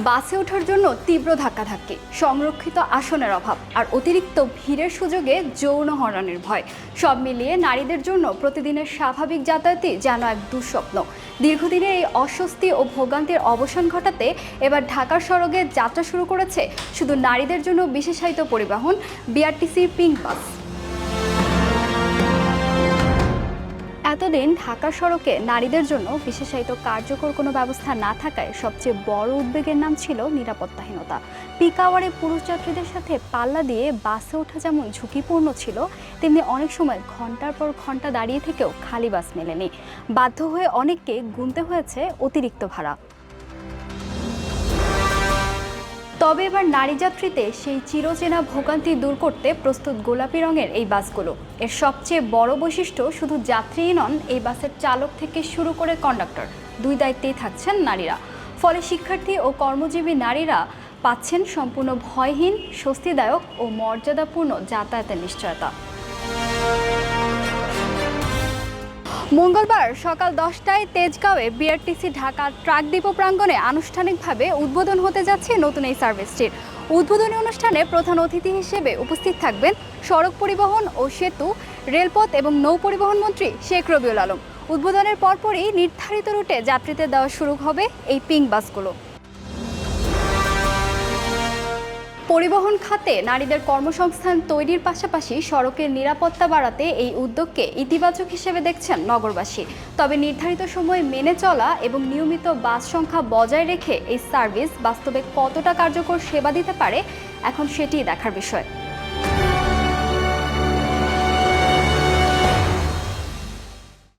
বাসে ওঠার জন্য তীব্র ধাক্কাধাক্কি, সংরক্ষিত আসনের অভাব আর অতিরিক্ত ভিড়ের সুযোগে যৌন হয়রানির ভয়, সব মিলিয়ে নারীদের জন্য প্রতিদিনের স্বাভাবিক যাতায়াতই যেন এক দুঃস্বপ্ন। দীর্ঘদিনের এই অস্বস্তি ও ভোগান্তির অবসান ঘটাতে এবার ঢাকার সড়কে যাত্রা শুরু করেছে শুধু নারীদের জন্য বিশেষায়িত পরিবহন বিআরটিসির পিঙ্ক বাস। এতদিন ঢাকার সড়কে নারীদের জন্য বিশেষায়িত কার্যকর কোনো ব্যবস্থা না থাকায় সবচেয়ে বড় উদ্বেগের নাম ছিল নিরাপত্তাহীনতা। পিক আওয়ারে পুরুষ যাত্রীদের সাথে পাল্লা দিয়ে বাসে ওঠা যেমন ঝুঁকিপূর্ণ ছিল, তেমনি অনেক সময় ঘন্টার পর ঘন্টা দাঁড়িয়ে থেকেও খালি বাস মেলেনি। বাধ্য হয়ে অনেককে গুনতে হয়েছে অতিরিক্ত ভাড়া। তবে এবার নারী যাত্রীতে সেই চিরচেনা ভোগান্তি দূর করতে প্রস্তুত গোলাপি রঙের এই বাসগুলো। এর সবচেয়ে বড় বৈশিষ্ট্য শুধু যাত্রীই নন, এই বাসের চালক থেকে শুরু করে কন্ডাক্টর দুই দায়িত্বেই থাকছেন নারীরা। ফলে শিক্ষার্থী ও কর্মজীবী নারীরা পাচ্ছেন সম্পূর্ণ ভয়হীন, স্বস্তিদায়ক ও মর্যাদাপূর্ণ যাতায়াতের নিশ্চয়তা। মঙ্গলবার সকাল 10টায় তেজগাঁওয়ে বিআরটিসি ঢাকা ট্রাক ডিপো প্রাঙ্গণে আনুষ্ঠানিকভাবে উদ্বোধন হতে যাচ্ছে নতুন এই সার্ভিসটির। উদ্বোধনী অনুষ্ঠানে প্রধান অতিথি হিসেবে উপস্থিত থাকবেন সড়ক পরিবহন ও সেতু, রেলপথ এবং নৌ পরিবহন মন্ত্রী শেখ রবিউল আলম। উদ্বোধনের পরপরই নির্ধারিত রুটে যাত্রীদের দেওয়া শুরু হবে এই পিঙ্ক বাসগুলো। পরিবহন খাতে নারীদের কর্মসংস্থান তৈরির পাশাপাশি সড়কের নিরাপত্তা বাড়াতে এই উদ্যোগকে ইতিবাচক হিসেবে দেখছেন নগরবাসী। তবে নির্ধারিত সময় মেনে চলা এবং নিয়মিত বাস সংখ্যা বজায় রেখে এই সার্ভিস বাস্তবে কতটা কার্যকর সেবা দিতে পারে, এখন সেটিই দেখার বিষয়।